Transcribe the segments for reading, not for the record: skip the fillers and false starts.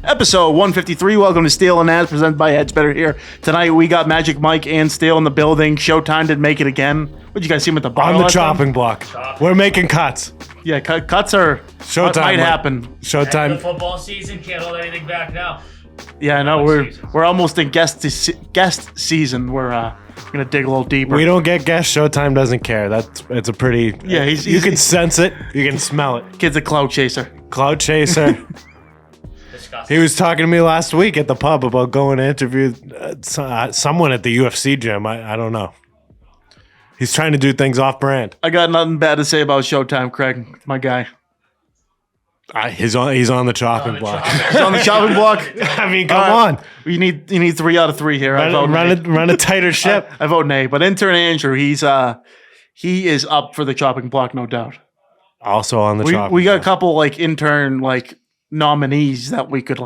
Episode 153. Welcome to Steele Nazz, presented by Edge Better here. Tonight we got Magic Mike and Steele in the building. Showtime didn't make it again. What'd you guys see him at the bar? On the chopping block. We're making cuts. Yeah, cuts are Showtime might happen. Showtime. The football season can't hold anything back now. Yeah, I know. We're almost in guest season. We're gonna dig a little deeper. We don't get guests. Showtime doesn't care. It's a pretty. Yeah, you can sense it. You can smell it. Kid's a clout chaser. Cloud chaser. He was talking to me last week at the pub about going to interview someone at the UFC gym. I don't know. He's trying to do things off brand. I got nothing bad to say about Showtime, Craig. My guy. He's on the chopping block. He's on the chopping block. I mean, come on. You need 3 out of 3 here. Run a tighter ship. I vote nay. But intern Andrew, he is up for the chopping block, no doubt. Also on the chopping. We got a couple intern nominees that we could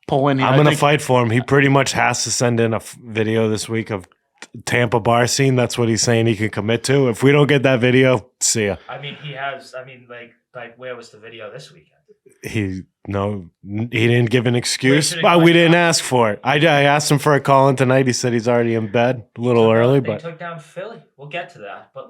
pull in here. I'm gonna fight for him. He pretty much has to send in a video this week of Tampa bar scene. That's what he's saying he can commit to. If we don't get that video, see ya. I mean, he has. I mean, where was the video this weekend? He didn't give an excuse. We didn't ask for it. I asked him for a call in tonight. He said he's already in bed a little early. They but took down Philly. We'll get to that. But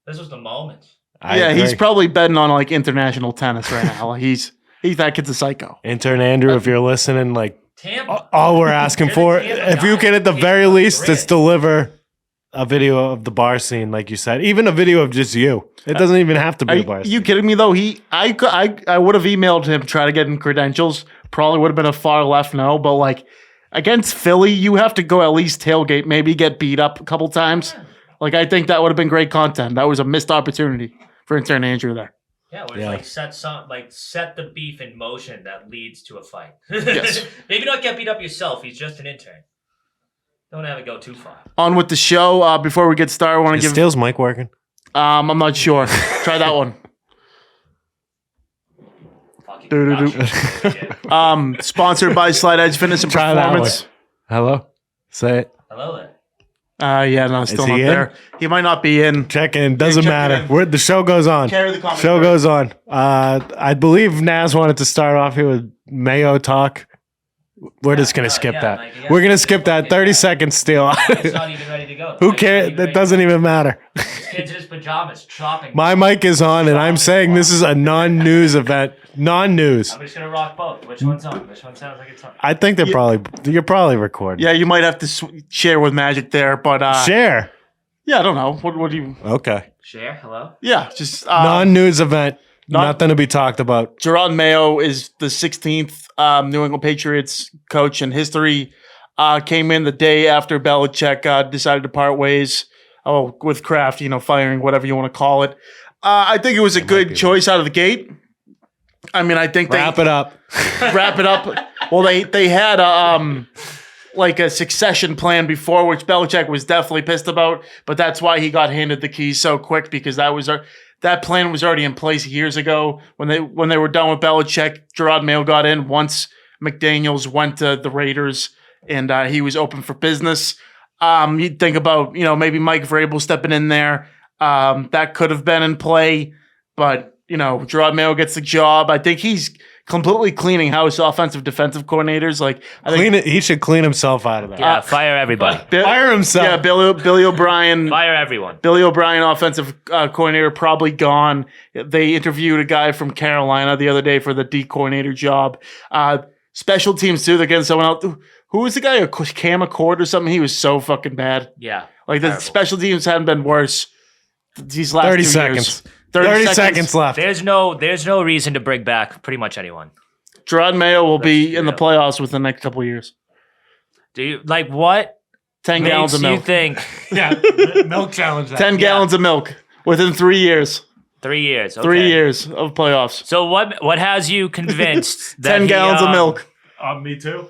this was the moment. He's probably betting on international tennis right now. He's that kid's a psycho. Intern Andrew, if you're listening, Tampa. all we're asking for, if you can at the very least just deliver a video of the bar scene, like you said, even a video of just you. It doesn't even have to be a bar scene. Are you kidding me though? I would have emailed him, try to get him credentials. Probably would have been a far left no, but against Philly, you have to go at least tailgate, maybe get beat up a couple times. I think that would have been great content. That was a missed opportunity for intern Andrew there. Yeah, set the beef in motion that leads to a fight. Yes. Maybe not get beat up yourself. He's just an intern. Don't have it go too far. On with the show. Before we get started, I want to give Steele's mic working? I'm not sure. Try that one. Sponsored by Slide Edge Fitness and Try Performance. Hello? Say it. Hello there. No, still not there. He might not be in. Check in. Doesn't matter. The show goes on. Carry the comment. Show goes on. I believe Nazz wanted to start off here with Mayo talk. We're just going to skip that. We're going to skip that. 30 seconds still. He's not even ready to go. Who cares? That doesn't even matter. This kid's in his pajamas, chopping. My mic is on, and I'm saying this is a non-news event. Non-news. I'm just going to rock both. Which one's on? Which one sounds like it's on? I think you're probably recording. Yeah, you might have to share with Magic there, but share. Yeah, I don't know. What do you? Okay. Share. Hello. Yeah, just non-news event. Nothing to be talked about. Jerod Mayo is the 16th New England Patriots coach in history. Came in the day after Belichick decided to part ways with Kraft, firing, whatever you want to call it. I think it was a good choice out of the gate. I mean, I think wrap it up. Wrap it up. Well, they had a succession plan before, which Belichick was definitely pissed about. But that's why he got handed the keys so quick, because that plan was already in place years ago when they were done with Belichick. Jerod Mayo got in once McDaniels went to the Raiders, and he was open for business. You'd think about maybe Mike Vrabel stepping in there. That could have been in play, but Jerod Mayo gets the job. I think he's completely cleaning house offensive defensive coordinators. He should clean himself out of that. Yeah, fire everybody. Fire himself. Yeah, Billy O'Brien. Fire everyone. Billy O'Brien, offensive coordinator, probably gone. They interviewed a guy from Carolina the other day for the D coordinator job. Special teams too. They're getting someone else. Who was the guy? Cam Accord or something? He was so fucking bad. Yeah. The special teams hadn't been worse these last 30 2 seconds. years. 30 seconds left. There's no reason to bring back pretty much anyone. Jerod Mayo will be in the playoffs within the next couple of years. Do you what? 10 gallons of milk. You think? Yeah, milk challenge. 10 gallons of milk within 3 years. 3 years. Okay. 3 years of playoffs. So what has you convinced that 10 gallons of milk? Me too.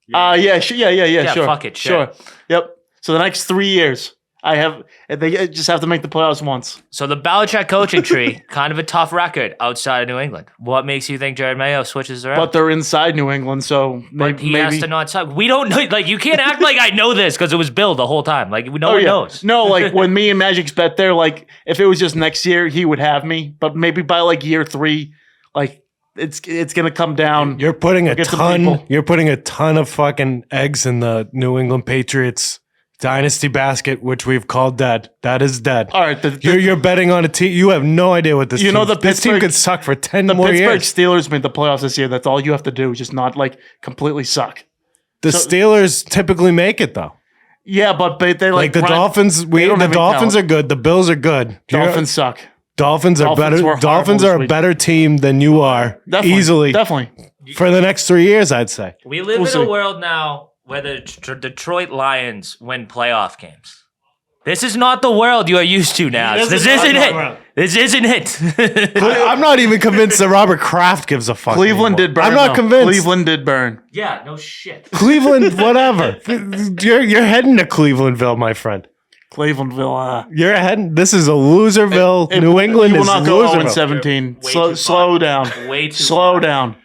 Yeah, sure. Fuck it, sure. Yep. So the next 3 years, they just have to make the playoffs once. So the Belichick coaching tree, kind of a tough record outside of New England. What makes you think Jerod Mayo switches around? But they're inside New England, so he has to not suck. We don't know. You can't act like I know this because it was Bill the whole time. No one knows. No, when me and Magic's bet there, if it was just next year, he would have me. But maybe by year 3, it's gonna come down. You're putting a against the ton. people. You're putting a ton of fucking eggs in the New England Patriots dynasty basket, which we've called dead. That is dead. All right, You're betting on a team. You have no idea what this. You know, this team could suck for 10 the more Pittsburgh years. Steelers made the playoffs this year. That's all you have to do. Just not like completely suck. The Steelers typically make it though. Yeah, but they Like the Dolphins. The Dolphins are good. The Bills are good. Dolphins suck. Dolphins are Dolphins were better. Dolphins horrible are this a week. better team than you are. Definitely, Easily. definitely. For the next 3 years, I'd say. We live We'll in see. a world now where the Detroit Lions win playoff games. This is not the world you are used to now. This isn't it. This isn't it. I'm not even convinced that Robert Kraft gives a fuck. Cleveland anymore. did burn. I'm not though. convinced. Cleveland did burn. Yeah, no shit. Cleveland, whatever. You're heading to Clevelandville, my friend. Clevelandville. You're heading. This is a loserville. New England you will is not go 0 loserville. 17. Way Slow, too slow far. down. Way too Slow far. down. Did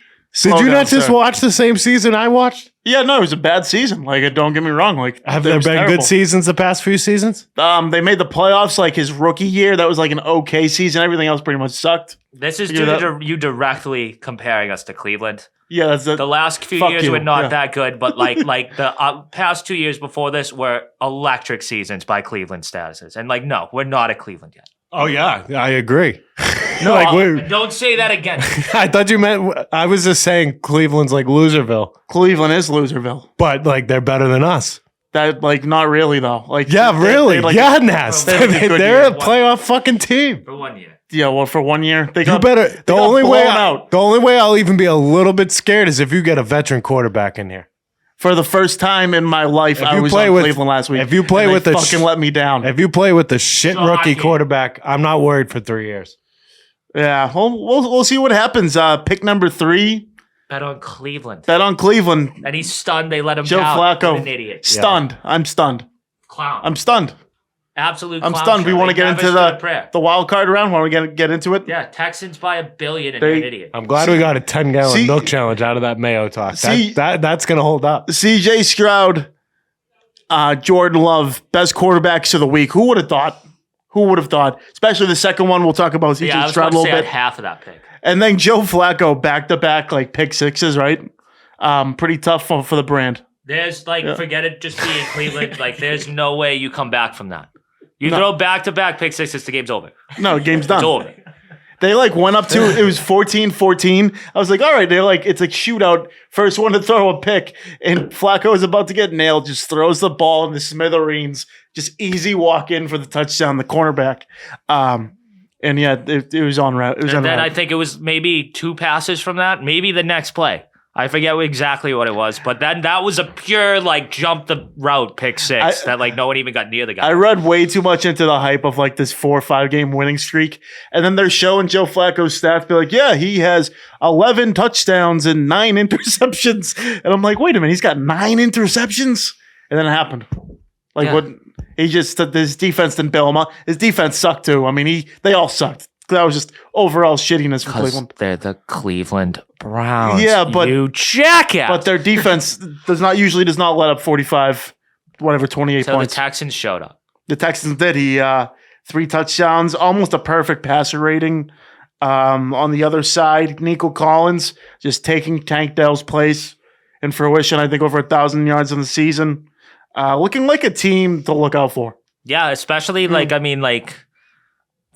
Slow you down, not just sir. watch the same season I watched? Yeah, no, it was a bad season. Like, don't get me wrong. Like, Have it there was been terrible. good seasons the past few seasons? They made the playoffs like his rookie year. That was like an okay season. Everything else pretty much sucked. This is Figure due that- to you directly comparing us to Cleveland. Yeah, that's The last few Fuck years you. were not Yeah. that good, but like the past 2 years before this were electric seasons by Cleveland statuses. And like, no, we're not at Cleveland yet. Oh yeah, I agree. No, like And don't say that again. I thought you meant. I was just saying Cleveland's like Loserville, Cleveland is Loserville. but like they're better than us. That like not really though. Like Yeah, really. like, Yeah, Nazz. they had a good They're year. a playoff fucking team. For 1 year. Yeah, well, for 1 year they You got better. they The got only way. blown out The only way I'll even be a little bit scared is if you get a veteran quarterback in here. for the first time in my life. I you was play on with- Cleveland last week. if you play and with they the fucking let me down. If you play with the shit rookie Shocking. quarterback, I'm not worried for 3 years. Yeah, we'll see what happens. Pick number 3. Bet on Cleveland. Bet on Cleveland. And he's stunned they let him Joe down. Flacco. What an idiot. Stunned. I'm stunned. Clown. I'm stunned. Absolute I'm clown stunned. show. We want to They get never into stood a prayer. the wild card round. Want to get into it? Yeah, Texans by $1 billion and They- you're an idiot. I'm glad we got a 10-gallon See- milk challenge out of that Mayo talk. See- That's gonna hold up. CJ Stroud, Jordan Love, best quarterbacks of the week. Who would have thought? Who would have thought? Especially the second one. We'll talk about CJ Yeah, I was Stroud about a to say little I bit. had half of that pick. And then Joe Flacco back-to-back like pick sixes, right? Pretty tough for the brand. There's forget it just being Cleveland. Like, there's no way you come back from that. You throw back-to-back pick sixes, the game's over. No, game's done. It's over. They like went up to it was 14-14. I was like, all right, they're like, it's like shootout. First one to throw a pick. And Flacco is about to get nailed, just throws the ball in the smithereens. Just easy walk in for the touchdown, the cornerback. And yeah, it was on route. It was on And then route. I think it was maybe 2 passes from that, maybe the next play. I forget exactly what it was, but then that was a pure like jump the route pick six that like no one even got near the guy. I read way too much into the hype of like this 4 or 5 game winning streak. And then they're showing Joe Flacco's stats. Be like, yeah, he has 11 touchdowns and 9 interceptions. And I'm like, wait a minute, he's got 9 interceptions? And then it happened. Like what? He just, his defense didn't bail him out. His defense sucked too. I mean, they all sucked. That was just overall shittiness for Because Cleveland. they're the Cleveland Browns. Yeah, but- you jackass. But their defense does not let up 45, 28 so points. the Texans showed up. The Texans did. He 3 touchdowns, almost a perfect passer rating. On the other side, Nico Collins just taking Tank Dell's place in fruition. I think over 1,000 yards in the season. Looking like a team to look out for. Yeah, especially like I mean like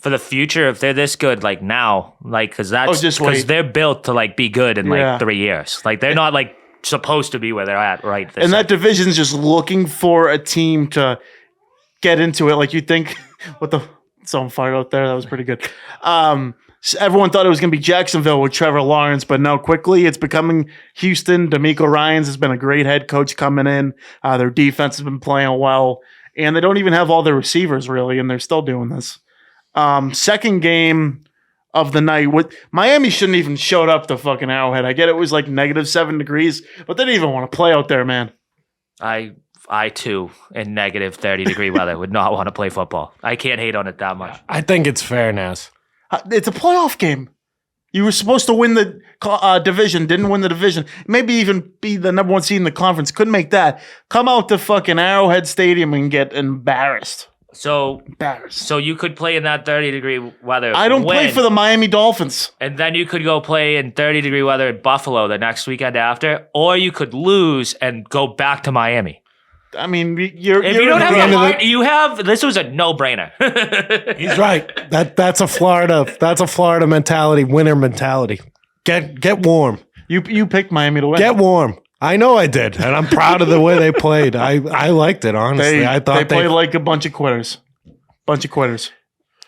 for the future if they're this good like now like because that's just because wait. they're built to like be good in Yeah. like 3 years. Like they're not like supposed to be where they're at right this And that second. division's just looking for a team to get into it. Like you think, someone fired out there. That was pretty good. Everyone thought it was going to be Jacksonville with Trevor Lawrence, but no, quickly it's becoming Houston. D'Amico Ryans has been a great head coach coming in. Their defense has been playing well, and they don't even have all their receivers really, and they're still doing this. Second game of the night. Miami shouldn't even showed up to fucking Arrowhead. I get it was like -7 degrees, but they didn't even want to play out there, man. I too in -30-degree weather would not want to play football. I can't hate on it that much. I think it's fair, Nazz. It's a playoff game. You were supposed to win the division, didn't win the division. Maybe even be the #1 seed in the conference. Couldn't make that. Come out to fucking Arrowhead Stadium and get embarrassed. So Embarrassed. So you could play in that 30-degree weather. I don't play win, for the Miami Dolphins. and then you could go play in 30-degree weather in Buffalo the next weekend after, or you could lose and go back to Miami. I mean, you're. If you're you don't in have the- the heart, you have. This was a no-brainer. He's right. That's a Florida mentality, winner mentality. Get warm. You picked Miami to win. Get warm. I know I did, and I'm proud of the way they played. I liked it, honestly. I thought they played like a bunch of quitters.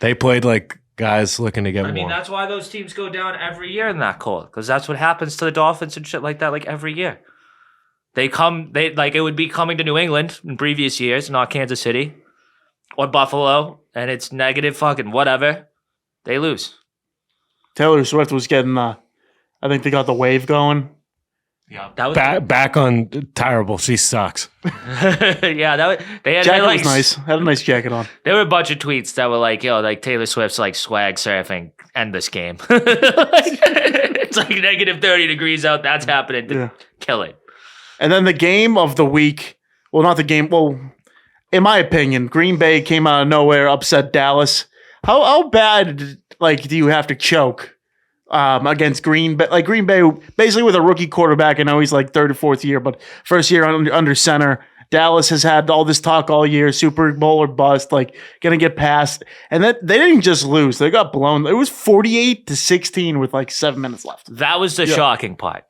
They played like guys looking to get I mean, warm. that's why those teams go down every year in that cold, because that's what happens to the Dolphins and shit like that. Like every year, it would be coming to New England in previous years, not Kansas City or Buffalo, and it's negative fucking whatever. They lose. Taylor Swift was getting. I think they got the wave going. Yeah, that was back on terrible. She sucks. yeah. They had Jacket like, was nice. Had a nice jacket on. There were a bunch of tweets that were like, "Yo, like Taylor Swift's like swag surfing. End this game." It's like negative 30 degrees out. That's happening. Yeah. Kill it. And then the game of the week. Well, not the game. Well, in my opinion, Green Bay came out of nowhere, upset Dallas. How bad do you have to choke against Green Bay? Like Green Bay, basically with a rookie quarterback. I know he's like third or fourth year, but first year under center. Dallas has had all this talk all year, Super Bowl or bust, like gonna get past. And that they didn't just lose; they got blown. It was 48-16 with like 7 minutes left. That was the shocking part.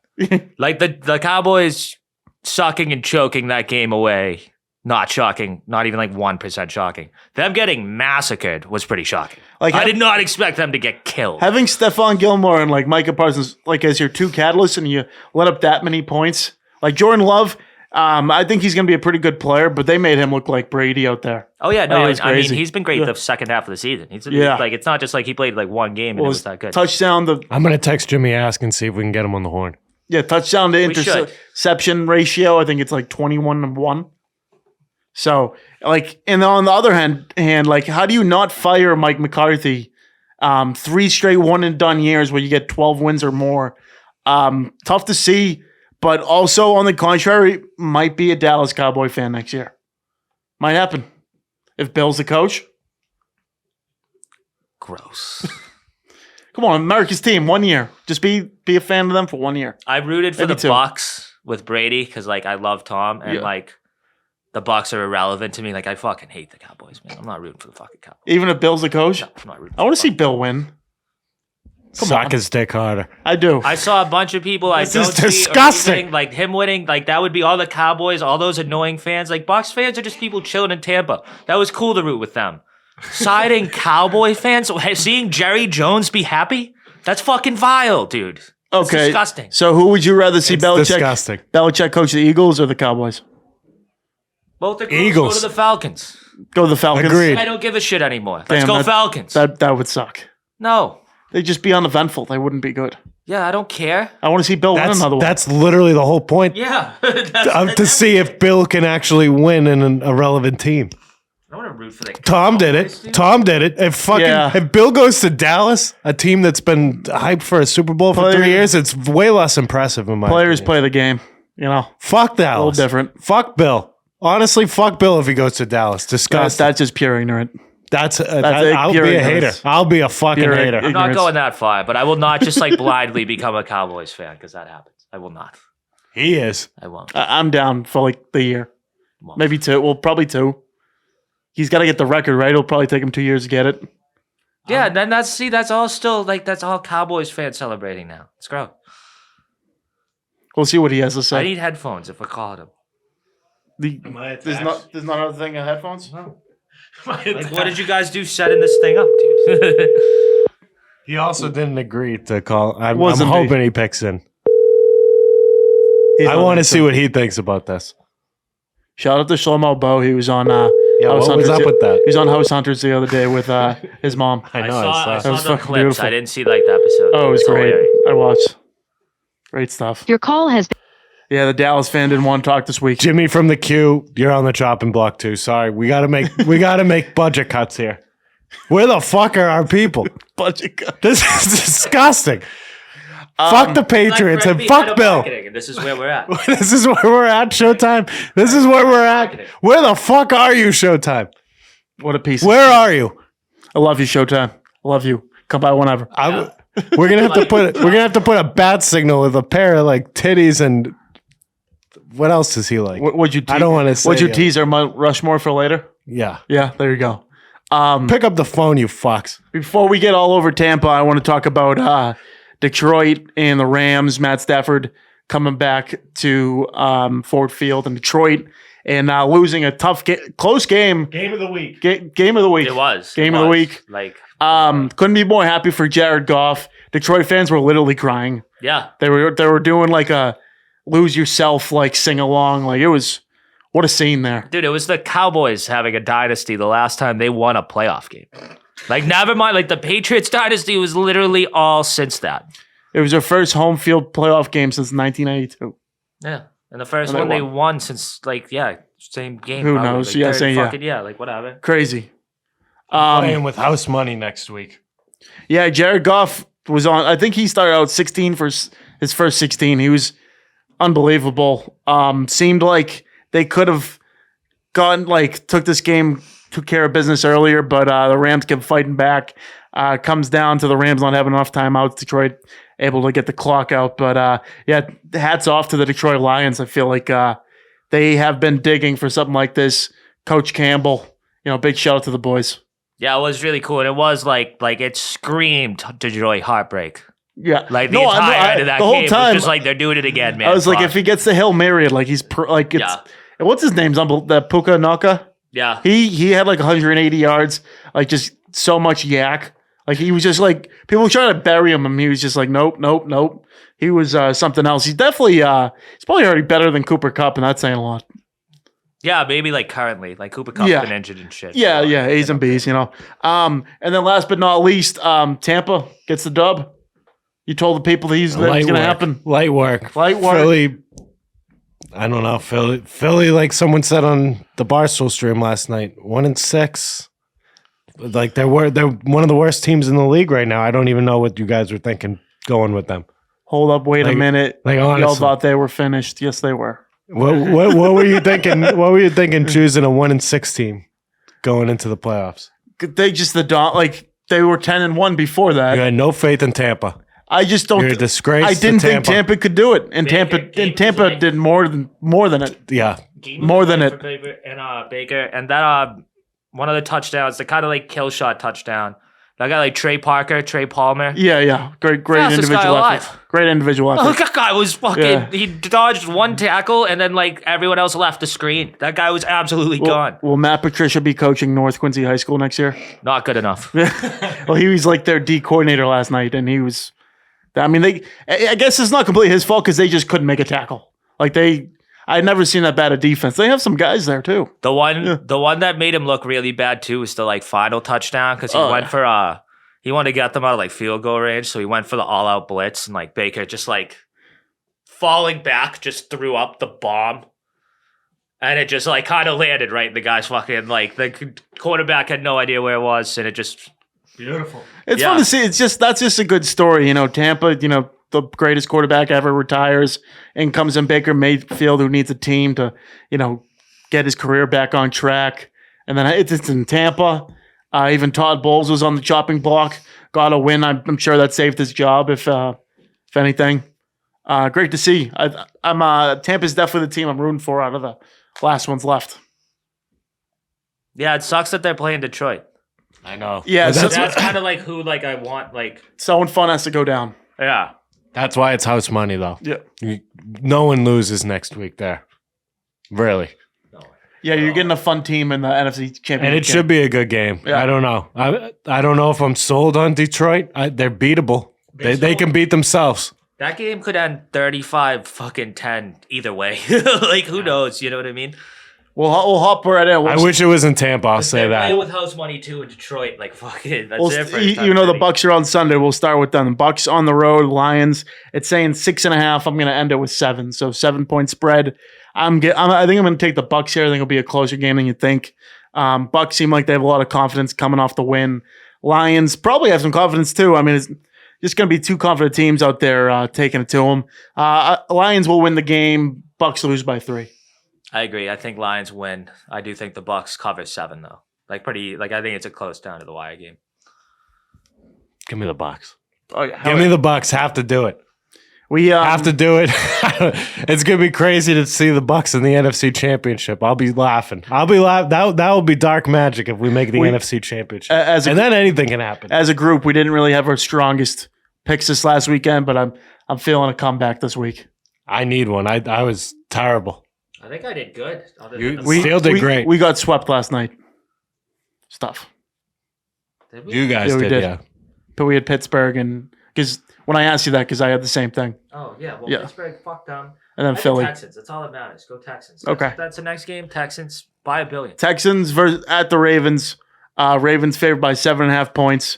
Like the Cowboys sucking and choking that game away. Not shocking. Not even like 1% shocking. Them getting massacred was pretty shocking. Like I did not expect them to get killed. Having Stephon Gilmore and like Micah Parsons like as your two catalysts, and you let up that many points. Like Jordan Love, I think he's going to be a pretty good player, but they made him look like Brady out there. Oh yeah, no, Like, it was I mean crazy. he's been great Yeah. the second half of the season. He's Yeah. like it's not just like he played like one game and it was that good. Touchdown to I'm gonna text Jimmy Ask and see if we can get him on the horn. touchdown to We should. interception ratio. I think it's like 21-1. So like, and on the other hand, like, how do you not fire Mike McCarthy? 3 straight one and done years where you get 12 wins or more. Tough to see, but also on the contrary, might be a Dallas Cowboy fan next year. Might happen if Bill's the coach. Gross. Come on, America's team, 1 year. Just be a fan of them for 1 year. I rooted for Maybe the 2. Bucks with Brady because like I love Tom and Yeah. like the Bucks are irrelevant to me. Like I fucking hate the Cowboys, man. I'm not rooting for the fucking Cowboys. Even if Bill's the coach, No, I'm not rooting. I want to see Bill win. Suck on. his dick harder. I do. I saw a bunch of people I This don't is see or disgusting. anything, like him winning, like that would be all the Cowboys, all those annoying fans. Like Bucks fans are just people chilling in Tampa. That was cool to root with them. Siding Cowboy fans, seeing Jerry Jones be happy, that's fucking vile, dude. It's Okay. disgusting. So who would you rather see It's Belichick? disgusting. Belichick coach the Eagles or the Cowboys? Both the girls Eagles. go to the Falcons. Go the Falcons. Agreed. I don't give a shit anymore. Let's Damn, go that- Falcons. That would suck. No. They'd just be uneventful. They wouldn't be good. Yeah, I don't care. I want to see Bill win another one. That's literally the whole point Yeah. to see if Bill can actually win in an irrelevant team. I want to root for the Tom did Cowboys, it. dude. Tom did it. Yeah. If Bill goes to Dallas, a team that's been hyped for a Super Bowl for Players- 3 years, it's way less impressive in my Players opinion. play the game. You know, Fuck Dallas. a little different. Fuck Bill. Honestly, fuck Bill if he goes to Dallas. Disgusting. That's just pure ignorant. I'll pure be a ignorance. hater. I'll be a fucking Pure hater. I'm not ignorance. going that far, but I will not just like blindly become a Cowboys fan because that happens. I will not. He is. I won't. I'm down for like the year, Won't. maybe 2. Well, probably 2. He's got to get the record right. It'll probably take him 2 years to get it. Yeah, then that's all still like that's all Cowboys fans celebrating now. It's gross. We'll see what he has to I say. need headphones if we're calling him. There's not another thing of headphones. Like, what did you guys do setting this thing up, dude? He also didn't agree to call. I'm Wasn't me. hoping he picks in. He's I on want to it, see too. what he thinks about this. Shout out to Shlomo Bo. He was on. Yeah, House what was Hunters up the- with that? He was on House Hunters the other day with his mom. I I know. saw That was the fucking clips. beautiful. I didn't see like the episode. Oh, it was It's great. hilarious. I watched. Great stuff. Your call has been. Yeah, the Dallas fan didn't want to talk this week. Jimmy from the queue, you're on the chopping block too. Sorry, we gotta make budget cuts here. Where the fuck are our people? Budget cut. This is disgusting. Fuck the Patriots Like, and Red fuck Beat Bill. Marketing, and this is where we're at. This is where we're at, Showtime. This is where we're at. Where the fuck are you, Showtime? What a piece. Where are you? I love you, Showtime. I love you. Come by whenever. We're gonna have to put a bat signal with a pair of like titties and what else is he like? Would you? I don't want to say. Would you tease our Mount Rushmore for later? Yeah. Yeah. There you go. Pick up the phone, you fucks. Before we get all over Tampa, I want to talk about Detroit and the Rams. Matt Stafford coming back to Ford Field in Detroit and losing a tough, close game. Game of the week. Game of the week. It was. Game of the week. Like, couldn't be more happy for Jared Goff. Detroit fans were literally crying. yeah. They were doing like a lose yourself like sing along. Like it was what a scene there. Dude, it was the Cowboys having a dynasty the last time they won a playoff game. Like, never mind. Like, the Patriots dynasty was literally all since that. It was their first home field playoff game since 1992. Yeah. And the first And one they they won since, like, yeah, same game. Who probably. knows? Like, Yeah, they're same, yeah. fucking, yeah, like, whatever. Crazy. Playing with house money next week. Yeah, Jared Goff was on. I think he started out 16 for his first 16. He was unbelievable. Seemed like they could have took this game, took care of business earlier, but the Rams kept fighting back. Comes down to the Rams not having enough timeouts. Detroit able to get the clock out, but yeah, hats off to the Detroit Lions. I feel like they have been digging for something like this. Coach Campbell, big shout out to the boys. Yeah, it was really cool. And it was like it screamed Detroit heartbreak. Yeah, Like, the entire end of that the whole game time, was just like, they're doing it again, man. I was like, Fuck. if he gets the Hail Mary, like he's what's his name's the Puka Naka? Yeah. He had like 180 yards, like just so much yak. Like he was just like people were trying to bury him, and he was just like nope. He was something else. He's definitely he's probably already better than Cooper Kupp, and that's saying a lot. Yeah, maybe like currently. Like, Cooper Kupp's been injured and shit. Yeah, so, yeah, A's and B's, And then last but not least, Tampa gets the dub. You told the people that he's going to happen. Light work. Philly. I don't know. Philly, like someone said on the Barstool stream last night, 1-6. Like they're one of the worst teams in the league right now. I don't even know what you guys were thinking going with them. Hold up, wait a minute. Like, Y'all honestly, thought they were finished. Yes, they were. what were you thinking? What were you thinking choosing a 1-6 team going into the playoffs? They just they were 10-1 before that. You had no faith in Tampa. I just don't. You're a disgrace. I didn't to think Tampa could do it, and Tampa did more than it. Yeah, More than it. Baker and that one of the touchdowns, the kind of like kill shot touchdown. That guy like Trey Palmer. Yeah. Great Fastest guy individual alive. effort. Great individual Oh, effort. that guy was fucking. Yeah. He dodged one tackle and then like everyone else left the screen. That guy was absolutely gone. Will Matt Patricia be coaching North Quincy High School next year? Not good enough. Well, he was like their D coordinator last night, and he was. I mean, I guess it's not completely his fault because they just couldn't make a tackle. I'd never seen that bad a defense. They have some guys there too. The one that made him look really bad too was the like final touchdown because he went for he wanted to get them out of like field goal range, so he went for the all out blitz and like Baker just like falling back just threw up the bomb. And it just like kind of landed right in the guy's fucking like the quarterback had no idea where it was, and it just beautiful. It's fun to see. That's just a good story. Tampa, the greatest quarterback ever retires and comes in Baker Mayfield, who needs a team to, get his career back on track. And then it's in Tampa. Even Todd Bowles was on the chopping block. Got a win. I'm sure that saved his job, if anything. Great to see. Tampa's definitely the team I'm rooting for out of the last ones left. Yeah, it sucks that they're playing Detroit. I know. Yeah, That's kind of like who like I want like someone fun has to go down. yeah. That's why it's house money, though. Yeah. No one loses next week there. Really. Yeah, you're getting a fun team in the NFC Championship. And it should be a good game. Yeah. I don't know. I don't know if I'm sold on Detroit. They're beatable. They can beat themselves. That game could end 35-10 either way. Like, who knows? You know what I mean? We'll hop right in. I wish it was in Tampa. I'll say They're that. playing with house money too in Detroit. Like, fucking, that's Well, their first time. the Bucks are on Sunday. We'll start with them. The Bucks on the road. Lions. It's saying 6.5. I'm going to end it with 7. So 7-point spread. I think I'm going to take the Bucks here. I think it'll be a closer game than you think. Bucks seem like they have a lot of confidence coming off the win. Lions probably have some confidence too. I mean, it's just going to be two confident teams out there taking it to them. Lions will win the game. Bucks lose by 3. I agree. I think Lions win. I do think the Bucks cover 7 though. Like pretty. Like I think it's a close down to the wire game. Give me the Bucks. Oh yeah, Give me the Bucks. Have to do it. we Have to do it. It's gonna be crazy to see the Bucks in the NFC Championship. I'll be laughing. That will be dark magic if we make the NFC Championship. And then anything can happen. As a group, we didn't really have our strongest picks this last weekend, but I'm feeling a comeback this week. I need one. I was terrible. I think I did good. Steele did great. We got swept last night. Stuff. Did we? You guys Yeah, we did, did. yeah. But we had Pittsburgh, and because when I asked you that, because I had the same thing, Oh yeah. Well, Yeah. Pittsburgh, fuck them. and then I Philly. Texans. That's all that matters. Go Texans. Okay. That's the next game. Texans by $1 billion. Texans versus at the Ravens. Ravens favored by 7.5 points.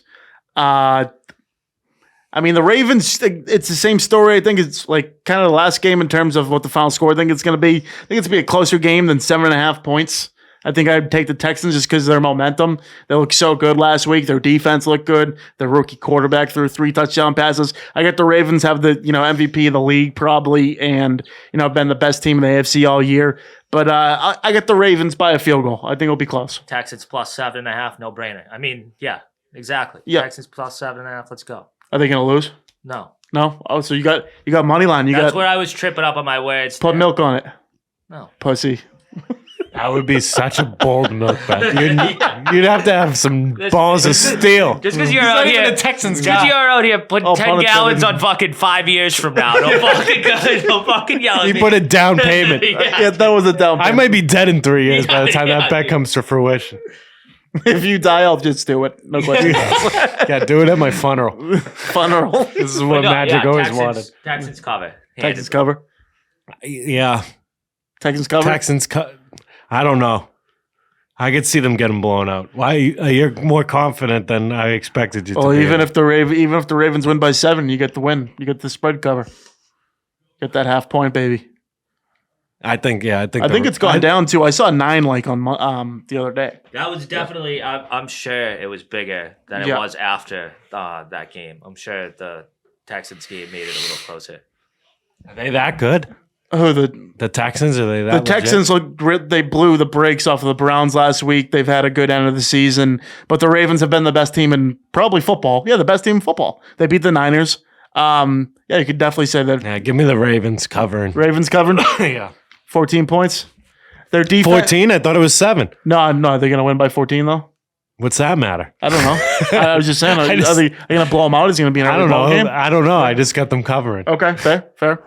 I mean, the Ravens, it's the same story. I think it's like kind of the last game in terms of what the final score I think it's going to be. I think it's going to be a closer game than 7.5 points. I think I'd take the Texans just because of their momentum. They looked so good last week. Their defense looked good. Their rookie quarterback threw 3 touchdown passes. I get the Ravens have the MVP of the league probably, and been the best team in the AFC all year. But I get the Ravens by a field goal. I think it'll be close. Texans plus 7.5. No brainer. I mean, yeah, exactly. Yeah. Texans plus 7.5. Let's go. Are they going to lose? No. No. Oh, so you got money line. You That's got where I was tripping up on my words. put there. milk on it, No. pussy. That would be such a bold milk bet. You'd have to have some balls of steel. Just because you're He's out not even here, a Texans just 'cause guy. you're out here putting Oh, 10 pun gallons intended. on fucking 5 years from now. Don't fucking yell at He me. put a down payment. Yeah, that was a down I payment. might be dead in 3 years by the time Yeah, that bet yeah. comes to fruition. If you die, I'll just do it. No question. Yeah, do it at my funeral. Funeral. This is what Magic always wanted. Texans cover. Texans cover. Yeah, Texans cover. Texans cut. I don't know. I could see them getting blown out. Why? You're more confident than I expected you to Well, be. even if the Ravens win by 7, you get the win. You get the spread cover. Get that half point, baby. I think It's gone down too. I saw 9 on the other day. That was definitely. I'm sure it was bigger than it Yeah. was after that game. I'm sure the Texans game made it a little closer. Are they that good? Oh, the Texans, are they that the legit? Texans look great. They blew the brakes off of the Browns last week. They've had a good end of the season, but the Ravens have been the best team in probably football. Yeah, the best team in football. They beat the Niners. Yeah, you could definitely say that. Yeah, give me the Ravens covering. Ravens covered Yeah. 14 points. Their defense. 14? I thought it was 7. No, they're gonna win by 14 though. What's that matter? I don't know. I was just saying. Are they gonna blow them out? Is it gonna be an I early don't ball know. game? I don't know. I just got them covering. Okay, fair.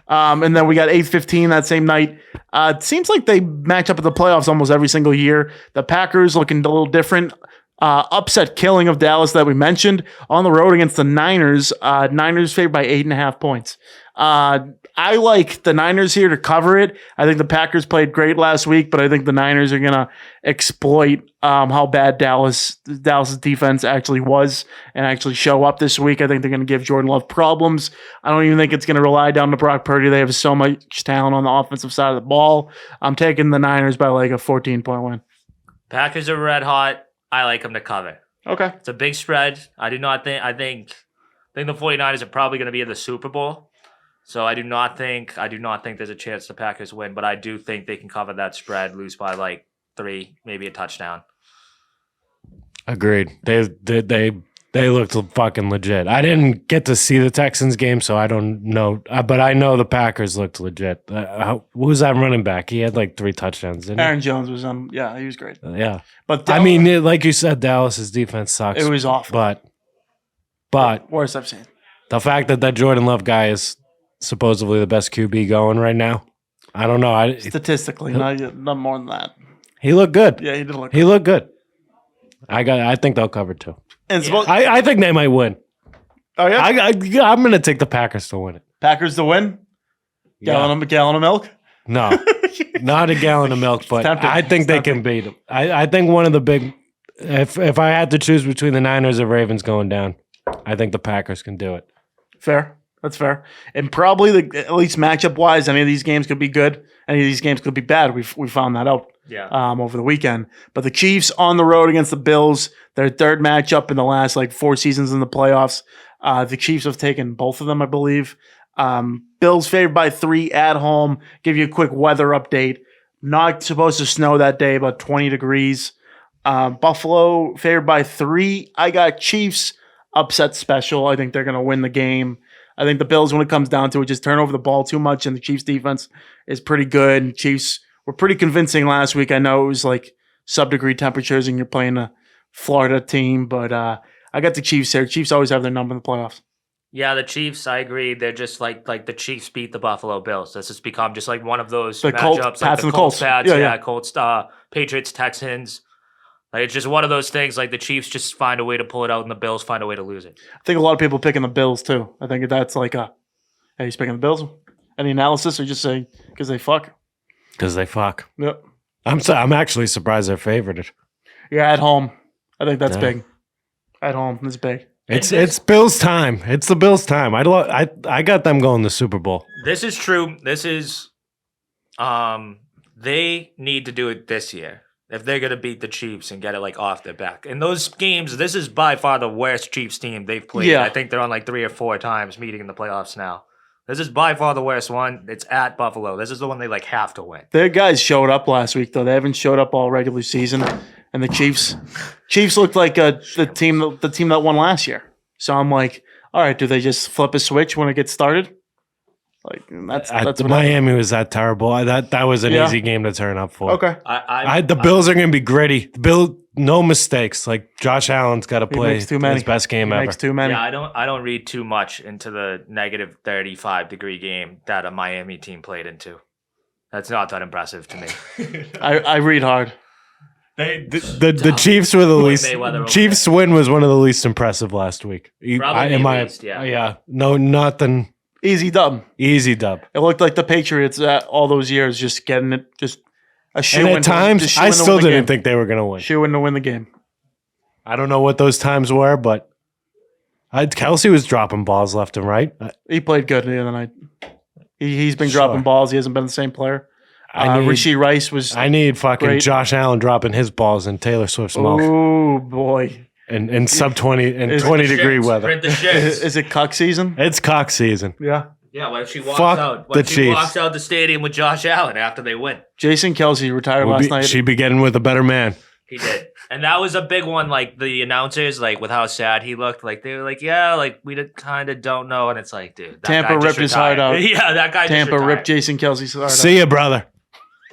And then we got 8-15 that same night. It seems like they match up at the playoffs almost every single year. The Packers looking a little different. Upset killing of Dallas that we mentioned on the road against the Niners. Niners favored by 8.5 points. I like the Niners here to cover it. I think the Packers played great last week, but I think the Niners are going to exploit how bad Dallas's defense actually was and actually show up this week. I think they're going to give Jordan Love problems. I don't even think it's going to rely down to Brock Purdy. They have so much talent on the offensive side of the ball. I'm taking the Niners by like a 14-point win. Packers are red hot. I like them to cover. Okay. It's a big spread. I think the 49ers are probably going to be in the Super Bowl. So I do not think there's a chance the Packers win, but I do think they can cover that spread, lose by like 3, maybe a touchdown. Agreed. They looked fucking legit. I didn't get to see the Texans game, so I don't know. But I know the Packers looked legit. Who was that running back? He had like 3 touchdowns, didn't he? Aaron Jones was yeah, he was great. Yeah. But I mean, like you said, Dallas's defense sucks. it was awful. But Worst I've seen. the fact that Jordan Love guy is supposedly the best QB going right now, I don't know. Statistically, not more than that. He looked good. Yeah, he did look. He looked good. I think they'll cover too. And I think they might win. oh yeah, I'm going to take the Packers to win it. Packers to win. Gallon of milk. No, not a gallon of milk, but tempting. I think they can beat them. I think one of the big, if I had to choose between the Niners or Ravens going down, I think the Packers can do it. Fair. That's fair. And probably at least matchup wise, any of these games could be good. Any of these games could be bad. We found that out. Yeah. Over the weekend. But the Chiefs on the road against the Bills, their third matchup in the last like 4 seasons in the playoffs. The Chiefs have taken both of them, I believe. Bills favored by 3 at home. Give you a quick weather update. Not supposed to snow that day, about 20 degrees. Buffalo favored by 3. I got Chiefs upset special. I think they're going to win the game. I think the Bills, when it comes down to it, just turn over the ball too much, and the Chiefs defense is pretty good. Chiefs were pretty convincing last week. I know it was like sub-degree temperatures and you're playing a Florida team, but I got the Chiefs here. Chiefs always have their number in the playoffs. Yeah, the Chiefs, I agree. They're just like the Chiefs beat the Buffalo Bills. This has become just like one of those The matchups. Colts, like Pats the and the Colts, Colts. Pats, Yeah. Colts, Patriots, Texans. Like, it's just one of those things. Like, the Chiefs just find a way to pull it out, and the Bills find a way to lose it. I think a lot of people picking the Bills too. I think that's like hey, he's picking the Bills. Any analysis, or just say because they fuck? Because they fuck. Yep. I'm actually surprised they're favored. Yeah, at home. I think that's Yeah. big. At home, it's big. It's Bills time. It's the Bills time. I got them going to the Super Bowl. This is true. This is, they need to do it this year if they're gonna beat the Chiefs and get it like off their back. In those games, this is by far the worst Chiefs team they've played. Yeah. I think they're on like 3 or 4 times meeting in the playoffs now. This is by far the worst one. It's at Buffalo. This is the one they like have to win. Their guys showed up last week though. They haven't showed up all regular season, and the Chiefs looked like the team that won last year. So I'm like, all right, do they just flip a switch when it gets started? Like that's what Miami was that terrible. That was an easy game to turn up for. Okay. The Bills are going to be gritty. No mistakes. Like Josh Allen's got to play makes too many. his best game ever. Makes too many. Yeah, I don't read too much into the negative 35-degree game that a Miami team played into. That's not that impressive to me. I read hard. The Chiefs were the least. Chiefs win was one of the least impressive last week. Probably least, yeah. Yeah. No, nothing. Easy dub. Easy dub. It looked like the Patriots all those years just getting it, just a shoe. And in at times, I still didn't think they were going to win. Shoe in to win the game. I don't know what those times were, but Kelsey was dropping balls left and right. He played good the other night. He's been dropping balls. He hasn't been the same player. Rashee Rice was. I need fucking great. Josh Allen dropping his balls in Taylor Swift's mouth. Oh boy! In sub 20 and 20-degree weather. Print the shits. Is it cuck season? It's cock season. Yeah. Yeah, what if she walks Fuck out? What the if she Chiefs. walks out the stadium with Josh Allen after they win? Jason Kelsey retired last night. She'd be getting with a better man. He did. And that was a big one. Like, the announcers, like, with how sad he looked, like, they were like, yeah, like, we kind of don't know. And it's like, dude, that Tampa guy just ripped his heart retired. out. Yeah, that guy Tampa just retired. ripped Jason Kelsey's heart out. See ya, brother.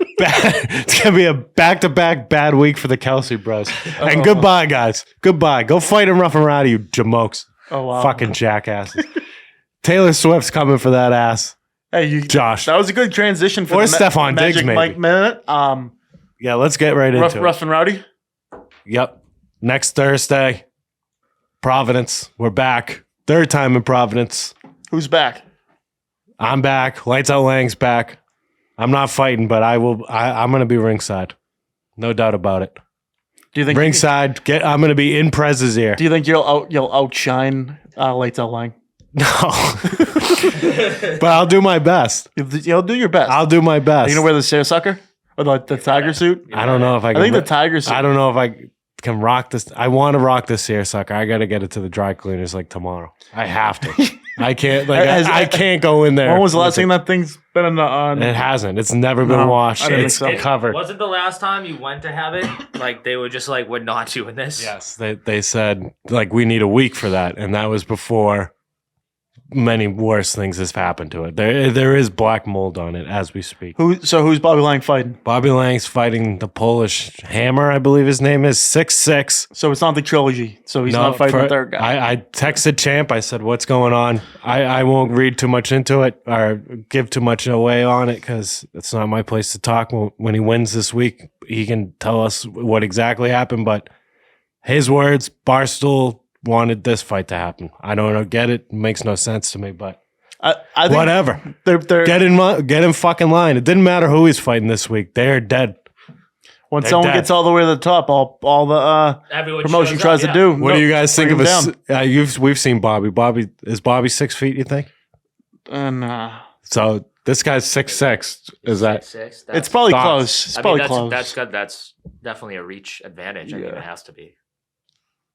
It's going to be a back-to-back bad week for the Kelsey bros. And goodbye, guys. Goodbye. Go fight in Rough and Rowdy, you jamokes. Oh, wow. Fucking jackasses. Taylor Swift's coming for that ass. Hey, Josh. That was a good transition for Or the Stephon Diggs, Magic maybe. Mike minute. Yeah, let's get right into it. Rough and Rowdy. Yep. Next Thursday, Providence. We're back. Third time in Providence. Who's back? I'm back. Lights Out Lang's back. I'm not fighting, but I'm going to be ringside. No doubt about it. Do you think Ringside. I'm going to be in Prez's ear. Do you think you'll outshine Lights Out Lang? No. But I'll do my best. You'll do your best. I'll do my best. Are you gonna wear the seersucker or the tiger suit? I don't know if I can. I think the tiger suit. I don't know if I can rock this. I want to rock this seersucker. I got to get it to the dry cleaners like tomorrow. I have to. I can't. Like I can't go in there. When was the last time that thing's been on? It hasn't. It's never been No, washed. I didn't It's think so. covered. Wasn't the last time you went to have it? Like, they were just like, we're not doing this? Yes, they said like we need a week for that, and that was before many worse things has happened to it. There is black mold on it as we speak. Who's Bobby Lang fighting? Bobby Lang's fighting the Polish Hammer, I believe his name is 6'6". So it's not the trilogy. So he's not fighting the third guy. I texted Champ. I said, "What's going on?" I won't read too much into it or give too much away on it because it's not my place to talk. When he wins this week, he can tell us what exactly happened. But his words, Barstool wanted this fight to happen. I don't get it. It makes no sense to me, but I think whatever. They're Get in fucking line. It didn't matter who he's fighting this week. They're dead. when they're someone dead. gets all the way to the top, all the Everyone promotion shows tries up, to yeah. do. What do you guys think of bring us? him We've seen Bobby. Is Bobby 6 feet? You think? down? So this guy's 6'6". Is that? 6'6". It's probably Thoughts? close. It's probably close. That's good. That's definitely a reach advantage. I mean, Yeah. it has to be.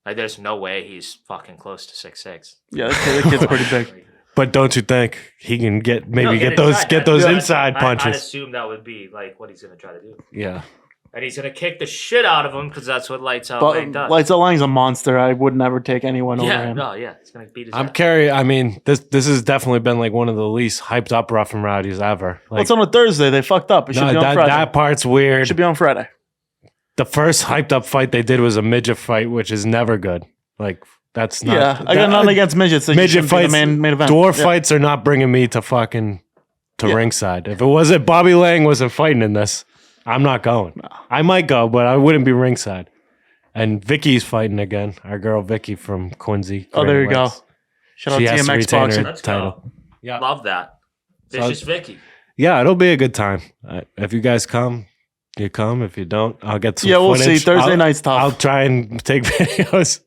Like, there's no way he's fucking close to 6'6". Yeah, that kid's pretty big. But don't you think he can get No, get those inside. inside I'd punches? assume that would be like what he's gonna try to do. Yeah. And he's going to kick the shit out of him because that's what Lights Out Lang But does. Lights Out Lang's a monster. I would never take anyone over him. He's going to beat his I'm ass. curious. I mean, this has definitely been like one of the least hyped up Rough and Rowdies ever. Well, it's on a Thursday. They fucked up. It should be on Friday. that part's weird. It should be on Friday. The first hyped up fight they did was a midget fight, which is never good. Like that's not. Yeah, I got nothing against midgets. Midget fights, the main event. Dwarf Yeah. fights are not bringing me to ringside. If it wasn't Bobby Lang wasn't fighting in this, I'm not going. No. I might go, but I wouldn't be ringside. And Vicky's fighting again. Our girl Vicky from Quincy. Oh, there you go. Shout out She has to TMX retain Boxing. her Let's title. go. Yeah, Love that. Vicious Vicky. yeah, it'll be a good time. If you guys come, you come. If you don't, I'll get some. Yeah, we'll footage. see. Thursday night's tough. I'll try and take videos.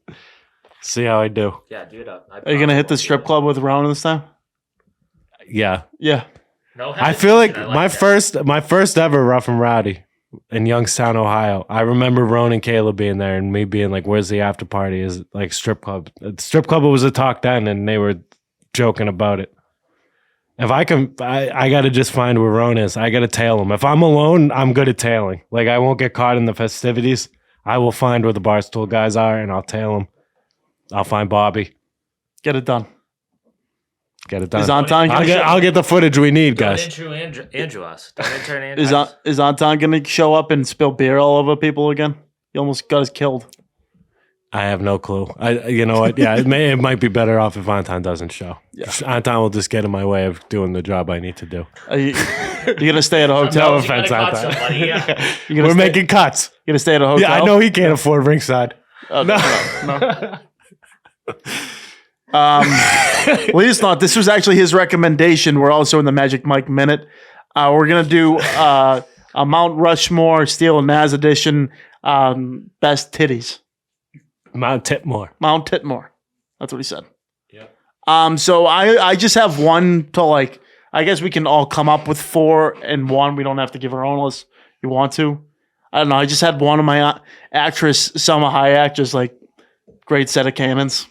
See how I do. Yeah, do it up. Are you gonna hit the strip club with Rowan this time? Yeah, Yeah. No I feel like hesitation. I my first ever Rough and Rowdy in Youngstown, Ohio. I remember Ron and Kayla being there and me being like, "Where's the after party?" Is like strip club. Strip club was a talk then, and they were joking about it. If I can, I got to just find where Ron is. I got to tail him. If I'm alone, I'm good at tailing. Like I won't get caught in the festivities. I will find where the Barstool guys are, and I'll tail them. I'll find Bobby. Get it done. Get it done. Is Anton gonna I'll get the footage we need, Don't guys. intern Andrew us. Don't intern Andrew us. Is Anton gonna show up and spill beer all over people again? He almost got us killed. I have no clue. You know what? Yeah, it might be better off if Anton doesn't show. Yeah. Anton will just get in my way of doing the job I need to do. Are you gonna stay at a hotel? No You gotta offense, cut Anton. somebody, yeah. We're making cuts. You gonna stay at a hotel? Yeah, I know he can't afford ringside. Oh, no. Well, he's not. This was actually his recommendation. We're also in the Magic Mike Minute. We're gonna do a Mount Rushmore Steele Nazz edition. Best titties. Mount Titmore. Mount Titmore. That's what he said. Yeah. So I just have one to like. I guess we can all come up with 4 and 1. We don't have to give our own unless you want to. I don't know. I just had one of my actress Selma Hayek just like great set of cannons.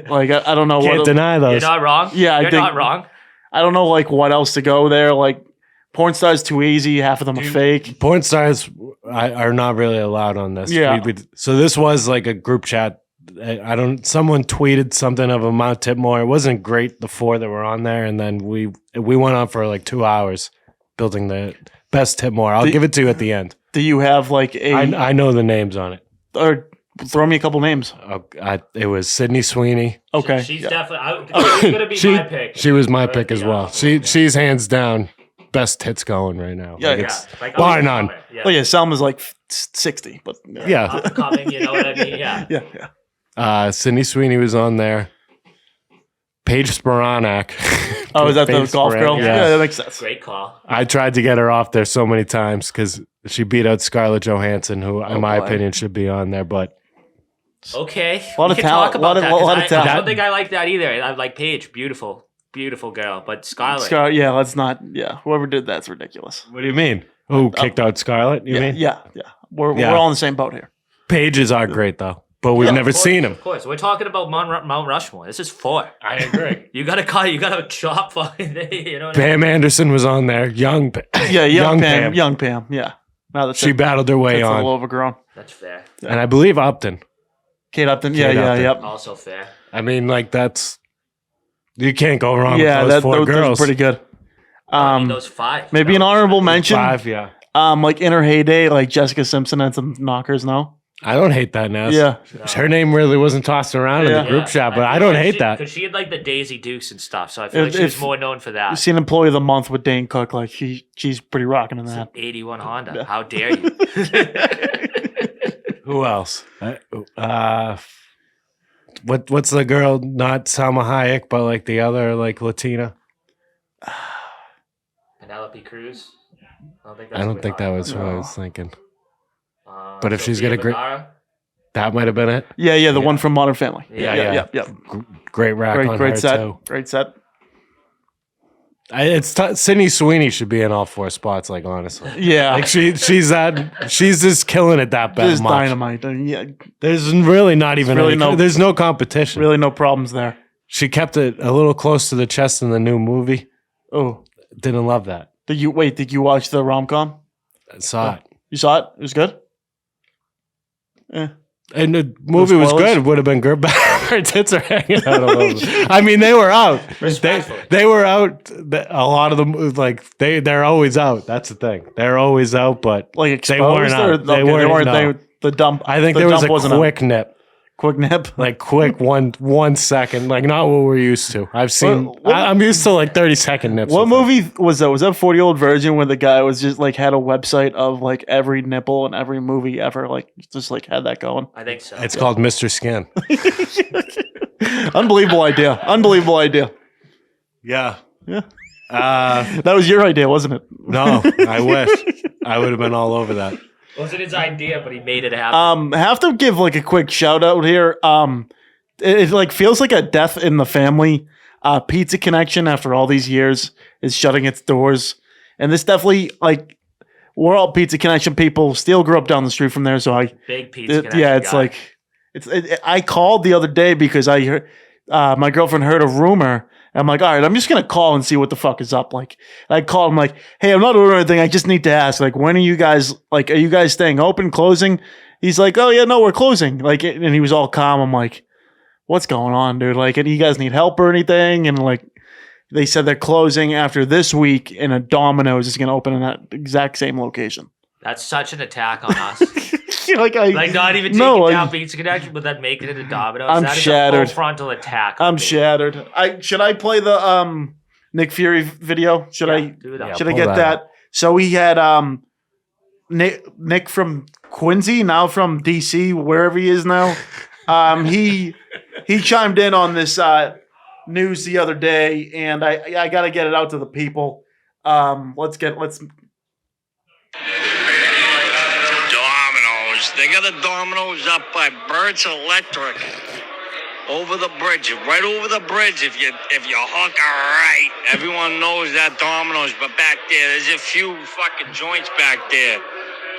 Like I don't know Can't what deny You're those. not wrong. Yeah, You're not wrong. I don't know like what else to go there. Like porn stars too easy. Half of them are fake. Porn stars are not really allowed on this. Yeah. So this was like a group chat. Someone tweeted something of a Mount Titmore. It wasn't great, the 4 that were on there. And then we went on for like 2 hours building the best Titmore. I'll give it to you at the end. Do you have like a I know the names on it. or throw me a couple names? It was Sydney Sweeney. Okay. She's Yeah. definitely. She's gonna be my pick. She was my But, pick as yeah. well. She's hands down best tits going right now. Yeah, Like, yeah. it's Like, bar oh, none. Yeah. Oh yeah, Selma's like 60, but Yeah. Upcoming, you know what I mean? Yeah. yeah. Sydney Sweeney was on there. Paige Spiranak. Oh, is that the Paige golf Spiranak, girl? yeah. Yeah, that makes sense. Great call. I tried to get her off there so many times because she beat out Scarlett Johansson, who, in my boy. opinion, should be on there. But Okay. A lot we of can talent- talk about lot of- that, 'cause lot of I talent. don't think I like that either. I like Paige. Beautiful girl. But Scarlett. Scar, yeah, let's not. Yeah, whoever did that's ridiculous. what do you mean? Who kicked out Scarlett? You Yeah, mean? yeah. We're Yeah. all in the same boat here. Pages are great though, but we've Yeah, never Of course, seen him. Of course. We're talking about Mount Rushmore. This is 4. I agree. You gotta cut. You gotta chop fucking. You know what I mean? Pam Anderson was on there. Young Yeah, young Pam. Young Pam. Yeah. Now that She battled her way that's a on, little overgrown. That's fair. and I believe Upton. Kate Upton. Yeah, Kate yeah, Upton. yep. Also fair. I mean, like that's you can't go wrong Yeah, with those 4 those girls. are pretty good. I mean, those 5. Maybe an honorable mention. 5, yeah. Like in her heyday, like Jessica Simpson had some knockers. No. I don't hate that, Nazz. Yeah. Her name really wasn't tossed around in Yeah. the group chat, but I think don't that hate that. Because she had like the Daisy Dukes and stuff, so I feel If- like she's if- more known for You that. seen Employee of the Month with Dane Cook? Like she's pretty rocking in that. 81 Honda. How dare you? Who else? What's the girl? Not Salma Hayek, but like the other like Latina. Penelope Cruz. I don't think that was who I was thinking. But if she's Sofia got a great- Vergara. That might have been it. Yeah, the one from Modern Family. Yeah. yeah. Great rack on Great her set. too. Great set. Sydney Sweeney should be in all 4 spots. Like honestly, Yeah. like she's just killing it that bad. Just dynamite. Yeah, There's really not even really there's no competition. really no problems there. She kept it a little close to the chest in the new movie. Oh, Didn't love that. did you watch the rom-com? I saw it. You saw it? It was good? Yeah. And the movie was spoilers? good. It would have been good, but her tits are hanging out a little bit. I mean, they were out. They were out. A lot of them, like, they're always out. That's the thing. They're always out, but Like exposed? they weren't or, out. They weren't. No. the dump. I think the there was dump a wasn't quick nip. Quick nip? Like quick 1 second, like not what we're used to. I've seen. I'm used to like 30-second nips. What movie was that? Was that 40-Year-Old Virgin where the guy was just like had a website of like every nipple in every movie ever? Like just like had that going. I think so. It's called Mr. Skin. Unbelievable idea. Unbelievable idea. Yeah. Yeah. That was your idea, wasn't it? No, I wish I would have been all over that. Wasn't his idea, but he made it happen. Have to give like a quick shout out here. It like feels like a death in the family. Pizza Connection, after all these years, is shutting its doors, and this definitely like we're all Pizza Connection people. Steele grew up down the street from there, so Big Pizza Connection yeah, it's guy. like I called the other day because I heard my girlfriend heard a rumor. I'm like, all right, I'm just gonna call and see what the fuck is up. Like, I called him like, hey, I'm not ordering anything. I just need to ask, like, when are you guys like, are you guys staying open, closing? He's like, oh yeah, no, we're closing. Like, and he was all calm. I'm like, what's going on, dude? Like, and you guys need help or anything? And like, they said they're closing after this week, and a Domino's is gonna open in that exact same location. That's such an attack on us. like Not even taking down Pizza Connection, but then making it a Domino's. I'm That is shattered. a full frontal attack. I'm shattered. Should I play the Nick Fury video? Should I do that. should I pull get that that? So we had Nick from Quincy, now from DC, wherever he is now. He chimed in on this news the other day, and I got to get it out to the people. Let's Domino's. They got a Domino's up by Burt's Electric. Over the bridge, right over the bridge. If you hook right, everyone knows that Domino's. But back there, there's a few fucking joints back there.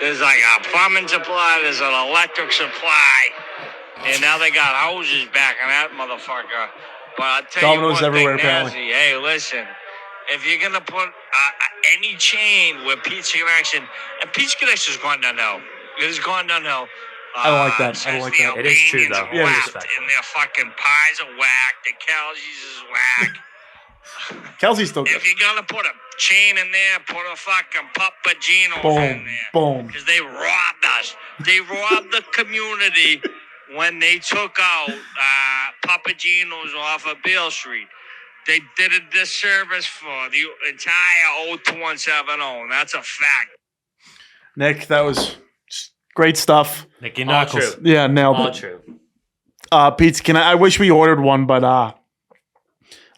There's like a plumbing supply. There's an electric supply, and now they got houses back in that motherfucker. But I'll tell Domino's you one everywhere, thing, apparently. Nazzy. Hey, listen. If you're gonna put any chain with Pizza Connection, and Pizza Connection's gone downhill. It has gone downhill. I don't like that. I don't like that. It is true, though. Yeah, Whacked, respect. and their fucking pies are whacked. The Kelsey's is whack. Kelsey's still good. If you're gonna put a chain in there, put a fucking Papagino's in Boom, there. boom. Because they robbed us. They robbed the community when they took out Papagino's off of Beale Street. They did a disservice for the entire 02170, and that's a fact. Nick, that was great stuff. Nicky All Knuckles. true. Yeah, nailed All it. true. Pizza. I wish we ordered one, but I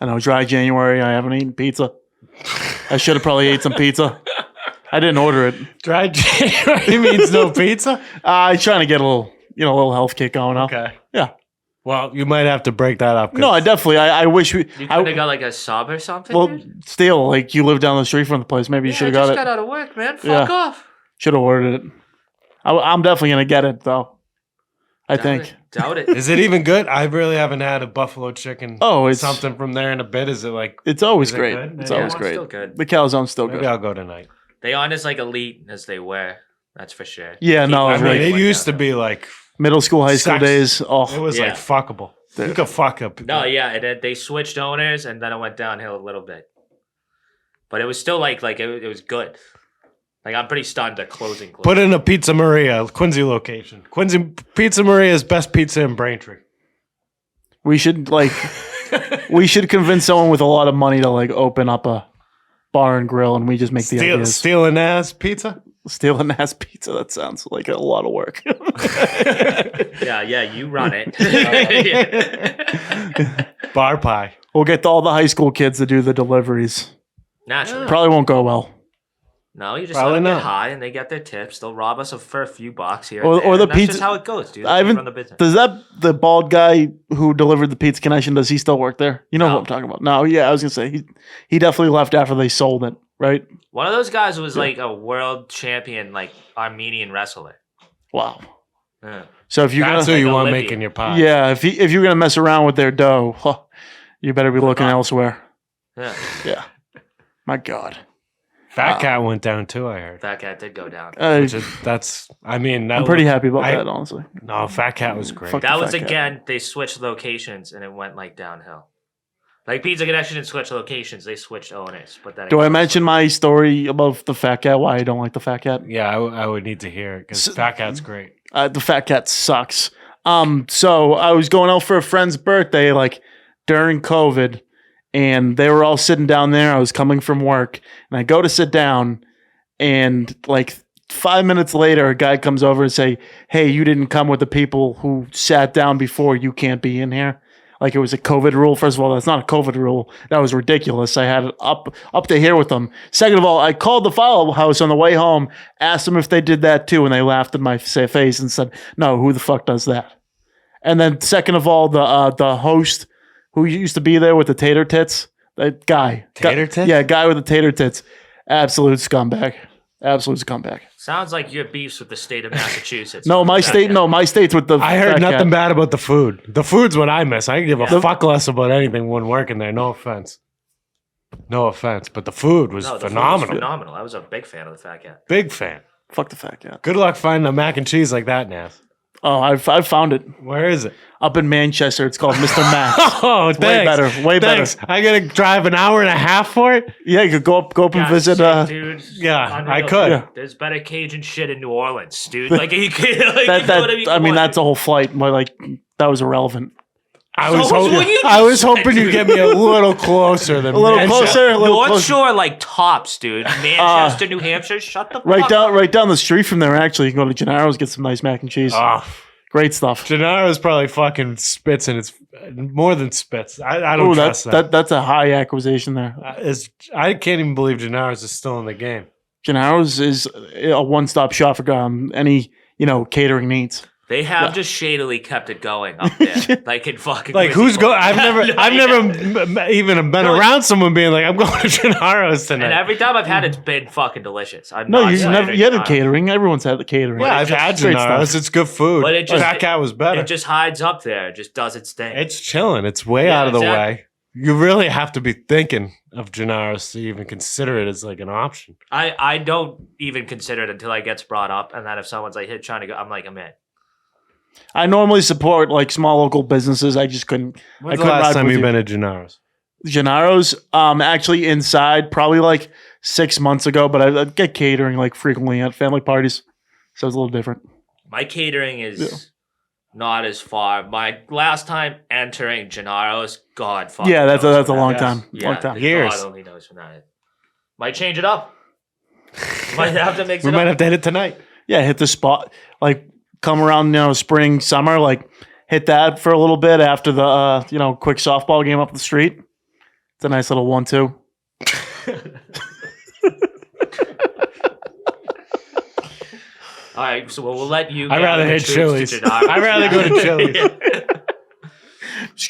know dry January. I haven't eaten pizza. I should have probably ate some pizza. I didn't order it. Dry January means no pizza. I'm trying to get a little health kick going. Okay. Yeah. Well, you might have to break that up. 'cause No, I definitely. I wish we. You could have got like a sub or something. Well, dude? Steele, like you live down the street from the place. Maybe you should have I got just it. got out of work, man. Yeah. Fuck off. Should have ordered it. I'm definitely gonna get it though. I think. Doubt it. Is it even good? I really haven't had a buffalo chicken. Oh, it's something from there in a bit. Is it like? It's always Is it great. good? It's Yeah. always It's great. still good. The calzone's still Maybe good. I'll go tonight. They aren't as like elite as they were. That's for sure. Yeah, no, I it's mean, like it like used that. to be like middle school, high school Sucks. days. it Oh, was Yeah. like fuckable. You could fuck up. No, yeah, they switched owners and then it went downhill a little bit. But it was still like it was good. Like I'm pretty stunned at closing. Put in a Pizza Maria, Quincy location. Quincy Pizza Maria's best pizza in Braintree. we should convince someone with a lot of money to like open up a bar and grill, and we just make the ideas. Steele Nazz pizza. Steele Nazz pizza. That sounds like a lot of work. Yeah, you run it. Bar pie. We'll get all the high school kids to do the deliveries. Naturally. Probably won't go well. No, you just Probably let them not. get high and they get their tips. They'll rob us for a few bucks here. Or- and there, or the and that's pizza- just how it goes, dude. I That's how you haven't. run the business. Does the bald guy who delivered the Pizza Connection? Does he still work there? You know No. what I'm talking about? No, yeah, I was gonna say he definitely left after they sold it, right? One of those guys was like a world champion, like Armenian wrestler. Wow. Yeah. So if you're That's who gonna, you like want Olivia. making your pie. yeah, if you're gonna mess around with their dough, you better be looking elsewhere. Yeah. Yeah. My God. Fat Cat went down too, I heard. Fat Cat did go down. I'm pretty happy about that, honestly. No, Fat Cat was great. Fuck That the was Fat Cat. again, they switched locations and it went like downhill. Like Pizza Connection didn't switch locations, they switched owners. But then Do I mention my story about the Fat Cat? Why I don't like the Fat Cat? Yeah, I would need to hear it because Fat Cat's great. The Fat Cat sucks. So I was going out for a friend's birthday, like during COVID, and they were all sitting down there. I was coming from work, and I go to sit down, and like 5 minutes later, a guy comes over and say, "Hey, you didn't come with the people who sat down before. You can't be in here." Like it was a COVID rule. First of all, that's not a COVID rule. That was ridiculous. I had it up to here with them. Second of all, I called the follow house on the way home, asked them if they did that too, and they laughed in my face and said, "No, who the fuck does that?" And then second of all, the host who used to be there with the tater tits, that guy. Tater tits? Yeah, guy with the tater tits. Absolute scumbag. Absolute scumbag. Sounds like you're beefs with the state of Massachusetts. My state's with the I heard Fat nothing Cat. bad about the food. The food's what I miss. I give a fuck less about anything when working there. No offense. No offense. But the food was No, the food was phenomenal. phenomenal. I was a big fan of the Fat Cat. Big fan. Fuck the Fat Cat. Good luck finding a mac and cheese like that, Naz. Oh, I've found it. Where is it? Up in Manchester. It's called Mr. Max. Oh, Way thanks. better. Thanks. I gotta drive an hour and a half for it. Yeah, you could go up and God, visit. shit, dude. yeah, Unreal. I could. Yeah. There's better Cajun shit in New Orleans, dude. Like, you could, like That, you know what I mean? I mean, Come on. that's a whole flight. But like, that was irrelevant. I was So what's what you I was just hoping said, you'd dude? get me a little closer than A little Manchester. closer. A little North closer. Shore, like tops, dude. Manchester, New Hampshire. Shut the fuck up. Right down the street from there. Actually, you can go to Gennaro's, get some nice mac and cheese. Oh, Great stuff. Gennaro's probably fucking spits and it's more than spits. I don't Ooh, trust that. that's a high acquisition there. I can't even believe Gennaro's is still in the game. Gennaro's is a one-stop shop for any catering needs. They have just shadily kept it going up there. Like, in fucking. Like who's Quincy. going? I've never even been No, around someone being like, "I'm going to Gennaro's tonight." And every time I've had it's been fucking delicious. I'm No, not you slandering never. You had the Gennaro. catering. Everyone's had the catering. yeah, I've had Great Gennaro's. stuff. It's good food. But it just- Fat Cat was better. It just hides up there. It just does its thing. It's chilling. It's way Yeah, out of the exactly. way. You really have to be thinking of Gennaro's to even consider it as like an option. I don't even consider it until it gets brought up, and then if someone's like, "Hey, trying to go," I'm like, "I'm in." I normally support like small local businesses. I just couldn't. When's I the couldn't last ride time with you've you. been at Gennaro's? Gennaro's, actually inside, probably like 6 months ago. But I get catering like frequently at family parties, so it's a little different. My catering is not as far. My last time entering Gennaro's, God, fuck. Yeah, that's knows a when long that time. is. Yeah, Long time. Years. God only knows when that is. Might change it up. Might have to mix We it might up. have to hit it tonight. Yeah, hit the spot. Like come around, spring, summer. Like hit that for a little bit after the quick softball game up the street. It's a nice little 1-2. All right, so we'll let you. I'd rather hit Chili's. I'd rather go to Chili's.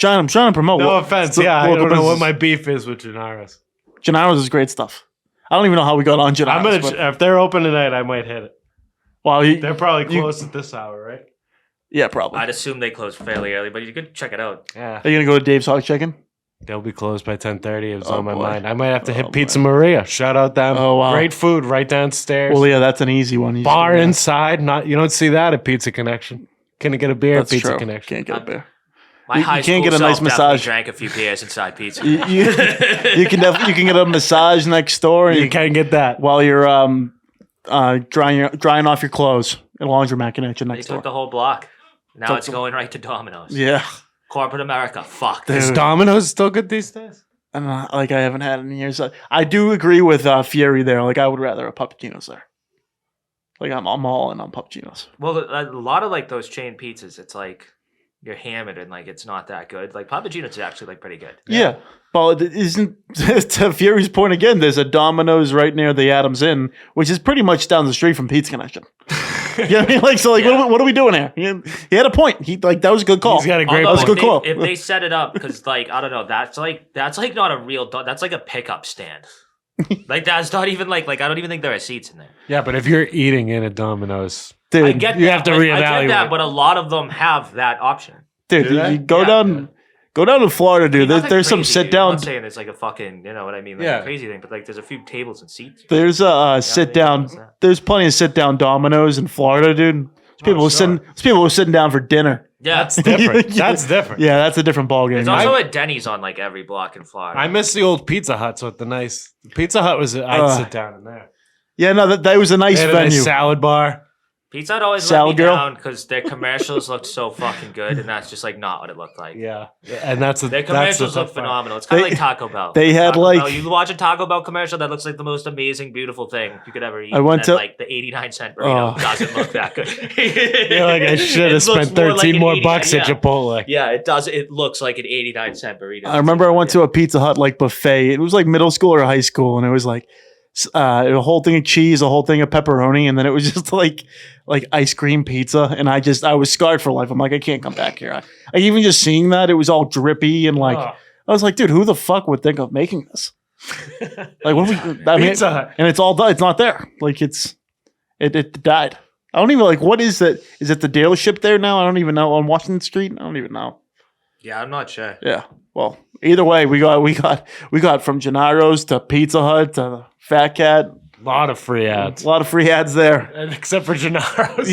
I'm trying to promote. No offense. the Yeah, I local don't know what business. my beef is with Gennaro's. Gennaro's is great stuff. I don't even know how we got on I'm Gennaro's. gonna if they're open tonight, I might hit it. Well, They're probably closed at this hour, right? yeah, probably. I'd assume they close fairly early, but you could check it out. Yeah, Are you gonna go to Dave's Hog Chicken? they'll be closed by 10:30. It was Oh, on my boy. mind. I might have to hit Oh, Pizza Maria. Shout out them. Oh, wow. Great food right downstairs. Well, yeah, that's an easy one. You Bar should- inside. Not you don't see that at Pizza Connection. Can I get a beer That's at Pizza true. Connection? Can't get a beer. My You- high you can't school get a self nice definitely massage. drank a few beers inside pizza. You can you can get a massage next door. You can't get that. while you're drying off your clothes at a laundromat connection They next took door. the whole block. Now Took it's the- going right to Domino's. Yeah, Corporate America. Fuck. Dude. Is Domino's still good these days? and I haven't had it in years. I do agree with Fury there. Like I would rather a Puppuccino's there. Like I'm all in on Puppuccino's. Well, a lot of like those chain pizzas, it's like you're hammered and like it's not that good. Like Papagino's is actually like pretty good. Yeah. But it isn't to Fury's point again, there's a Domino's right near the Adams Inn, which is pretty much down the street from Pizza Connection. You know what I mean? Like, so like Yeah. what are we doing here? He had a point. That was a good call. He's got a great That was a Although good call. if they set it up, because like I don't know, that's like not a real. That's like a pickup stand. Like that's not even like I don't even think there are seats in there. Yeah, but if you're eating in a Domino's, Dude, I get you that, have to I get reevaluate. that, but a lot of them have that option. dude, Do they? you go Yeah. down Go down to Florida, dude. There's some sit I'm down. not saying it's like a fucking, you know what I mean, like Yeah. a crazy thing, but like there's a few tables and seats. There's a sit down. There's plenty of sit down Domino's in Florida, dude. People were sitting down for dinner. Yeah. That's different. That's different. Yeah, that's a different ballgame. There's also a Denny's on like every block in Florida. I miss the old Pizza Huts with the nice Pizza Hut was. I'd sit down in there. Yeah, no, that was a nice They had a venue. nice salad bar. Pizza Hut always Salad let me girl? down because their commercials looked so fucking good, and that's just like not what it looked like. Yeah, and that's Their commercials look phenomenal. It's kind of like Taco Bell. they had, Taco like- Bell. You watch a Taco Bell commercial that looks like the most amazing, beautiful thing you could ever eat. I went and then, to- like the 89-cent burrito doesn't look that good. You're like, I should It have looks spent more like 13 an more 80 bucks at yeah. Chipotle. Yeah, it does. It looks like an 89-cent burrito. I remember I went to a Pizza Hut like buffet. It was like middle school or high school, and it was like a whole thing of cheese, a whole thing of pepperoni, and then it was just like ice cream pizza. And I was scarred for life. I'm like, I can't come back here. I even just seeing that, it was all drippy and like Oh. I was like, dude, who the fuck would think of making this? Like, what? I mean, Pizza Hut. and it's all done. It's not there. Like it died. I don't even like. What is it? Is it the dealership there now? I don't even know. On Washington Street, I don't even know. Yeah, I'm not sure. Yeah. Well, either way, we got from Gennaro's to Pizza Hut to Fat Cat. A lot of free ads, A lot of free ads there. and except for Gennaro's.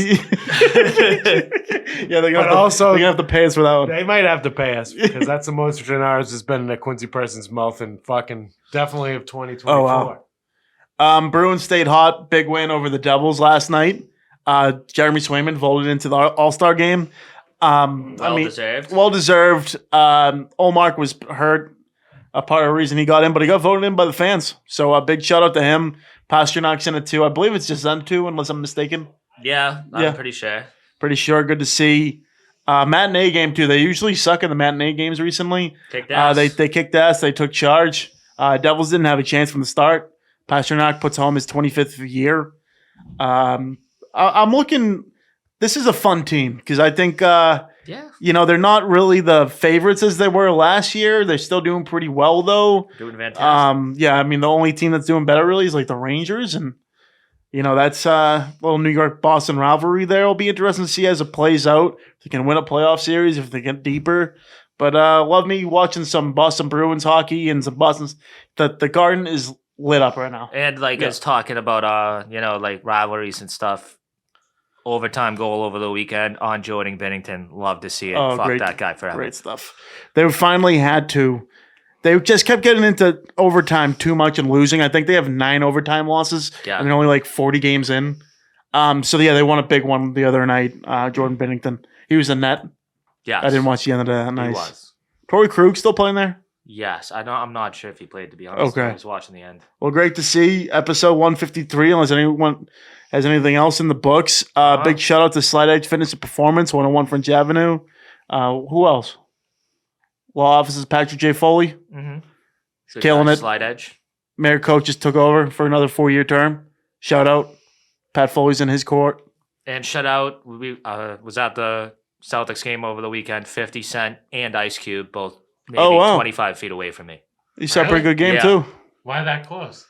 Yeah, they're gonna have to pay us for that one. They might have to pay us because that's the most Gennaro's has been in a Quincy person's mouth in fucking definitely of 2024. Oh, wow. Bruins stayed hot. Big win over the Devils last night. Jeremy Swayman voted into the All-Star game. Well-deserved. Well deserved. Olmark was hurt. A part of the reason he got in, but he got voted in by the fans. So a big shout out to him. Pasternak's in it too. I believe it's just them two, unless I'm mistaken. Yeah, I'm pretty sure. Pretty sure. Good to see. Matinee game too. They usually suck in the matinee games recently. Kicked ass. They kicked ass. They took charge. Devils didn't have a chance from the start. Pasternak puts home his 25th year. I'm looking. This is a fun team because I think they're not really the favorites as they were last year. They're still doing pretty well though. Doing fantastic. I mean the only team that's doing better really is like the Rangers, and that's a little New York Boston rivalry there. It'll be interesting to see as it plays out. If they can win a playoff series, if they get deeper. But love me watching some Boston Bruins hockey and some Boston's. The Garden is lit up right now. And like us talking about like rivalries and stuff. Overtime goal over the weekend on Jordan Bennington. Love to see it. Fuck great, that guy forever. Great stuff. They finally had to. They just kept getting into overtime too much and losing. I think they have 9 overtime losses. Yeah. And they're only like 40 games in. They won a big one the other night. Jordan Bennington. He was in net. Yes. I didn't watch the end of that. Nice. He was. Torrey Krug still playing there? Yes. I'm not sure if he played, to be honest. Okay. I was watching the end. Well, great to see. Episode 153, unless anyone has anything else in the books. Big shout out to Slide Edge Fitness and Performance, 101 French Avenue. Who else? Law offices, Patrick J. Foley. Mm-hmm. So Killing it. Slide Edge. Mayor Coach just took over for another 4-year term. Shout out. Pat Foley's in his court. And shout out. We was at the Celtics game over the weekend. 50 Cent and Ice Cube, both maybe 25 feet away from me. You saw a pretty good game, Yeah. too. Why that close?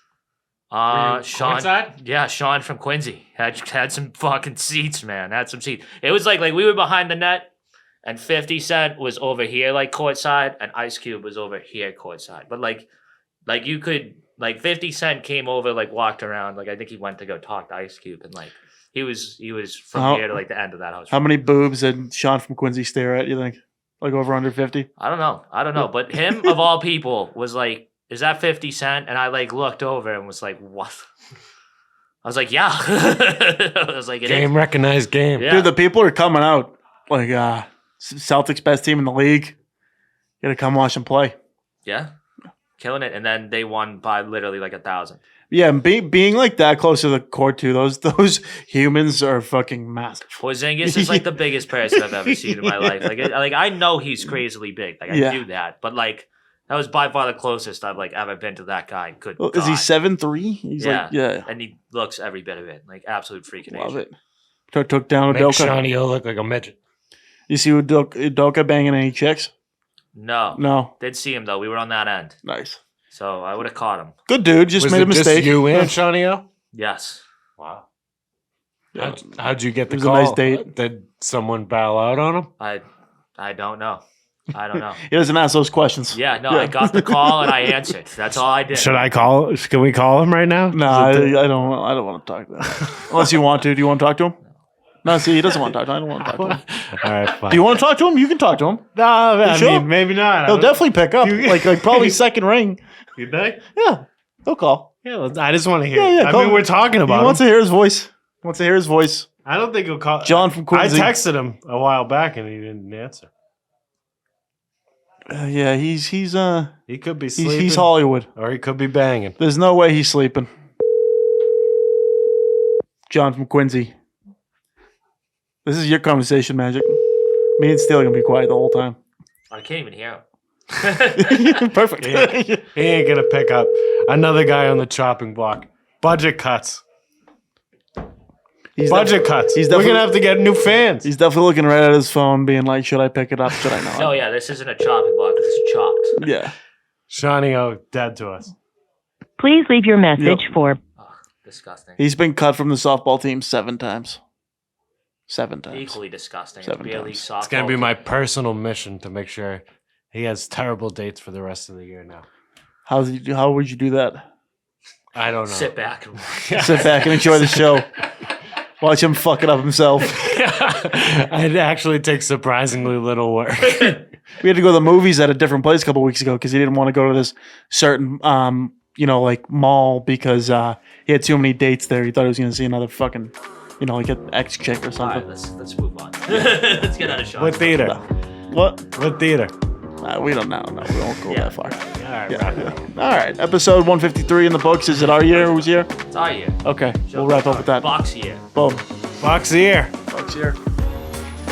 Sean. courtside? Yeah, Sean from Quincy had some fucking seats, man. Had some seats. It was like we were behind the net, and 50 Cent was over here like courtside, and Ice Cube was over here courtside. But like you could 50 Cent came over, walked around. I think he went to go talk to Ice Cube, and he was from here to the end of that house. How many boobs did Sean from Quincy stare at, you think? Over under 50? I don't know. But him of all people was like, is that 50 Cent? And I looked over and was like, what? I was like, yeah. I was like, it Game is. recognized game. Yeah. Dude, the people are coming out. Celtics best team in the league. Got to come watch them play. Yeah. Killing it. And then they won by literally 1,000. Yeah, and being that close to the court too, those humans are fucking massive. Porzingis is the biggest person I've ever seen in my life. I know he's crazily big. I knew that. But that was by far the closest I've ever been to that guy. Good Is he God. 7'3"? He's Yeah. And he looks every bit of it. Absolute freaking love Asian. it. Took down Make Udoka. Shawnee O look like a midget. You see Udoka banging any chicks? No. No. Did see him though. We were on that end. Nice. So I would have caught him. Good dude. Just Was made a it just mistake. you and Shawnee O? Yes. Wow. Yeah. How'd you get the It was a call? nice date. Did someone bow out on him? I don't know. I don't know. He doesn't ask those questions. Yeah, no, I got the call and I answered. That's all I did. Should I call? Can we call him right now? No, I don't want to talk to him. Unless you want to. Do you want to talk to him? No, see, he doesn't want to talk to him. I don't want to talk to him. All right, fine. Do you want to talk to him? You can talk to him. No, I sure? mean, maybe not. He'll definitely pick up. Like probably second ring. You think? Yeah, he'll call. Yeah, well, I just want to hear. Yeah, I call mean, him. we're talking about He him. wants to hear his voice. I don't think he'll call. John from Quincy. I texted him a while back and he didn't answer. Yeah, he's He could be sleeping. he's Hollywood. Or he could be banging. There's no way he's sleeping. John from Quincy. This is your conversation, Magic. Me and Steele are gonna be quiet the whole time. I can't even hear him. Perfect. He ain't gonna pick up. Another guy on the chopping block. Budget cuts. Budget cuts. He's We're definitely- gonna have to get new fans. He's definitely looking right at his phone, being like, "Should I pick it up? Should I not?" No, yeah, this isn't a chopping block. This is chopped. Yeah. Shawnee O dead to us. Please leave your message for Disgusting. He's been cut from the softball team 7 times. 7 times. Equally disgusting. 7 Beer league times. softball. It's gonna be my personal mission to make sure he has terrible dates for the rest of the year now. How would you do that? I don't know. Sit back and Sit back and enjoy the show. Watch him fuck it up himself. I'd actually take surprisingly little work. We had to go to the movies at a different place a couple weeks ago because he didn't want to go to this certain, like mall because he had too many dates there. He thought he was going to see another fucking, like an ex chick or all something. right, let's move on. Let's get out of shot. What theater? What? What theater? We don't know. No, we won't go that far. All right, Yeah. All right. Episode 153 in the books. Is it our year? Whose year? It's our year. Okay. We'll wrap up with that. Box year. Boom. Box of the year. Bucks here.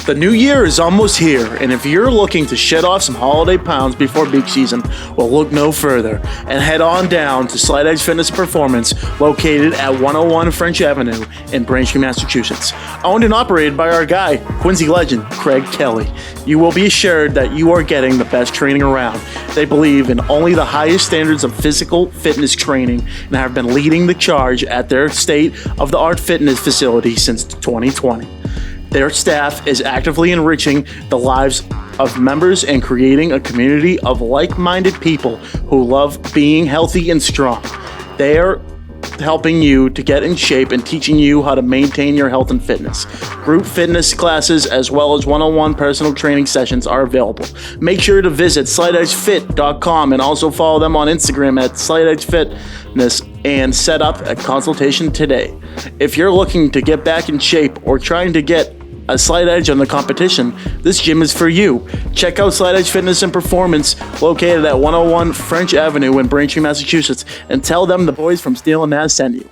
The new year is almost here, and if you're looking to shed off some holiday pounds before beach season, well, look no further and head on down to Slight Edge Fitness and Performance, located at 101 French Avenue in Braintree, Massachusetts. Owned and operated by our guy, Quincy legend, Craig Kelly. You will be assured that you are getting the best training around. They believe in only the highest standards of physical fitness training and have been leading the charge at their state-of-the-art fitness facility since 2020. Their staff is actively enriching the lives of members and creating a community of like-minded people who love being healthy and strong. They are helping you to get in shape and teaching you how to maintain your health and fitness. Group fitness classes as well as one-on-one personal training sessions are available. Make sure to visit slightedgefit.com and also follow them on Instagram at slightedgefitness and set up a consultation today. If you're looking to get back in shape or trying to get a slight edge on the competition, this gym is for you. Check out Slight Edge Fitness and Performance, located at 101 French Avenue in Braintree, Massachusetts, and tell them the boys from Steele Nazz sent you.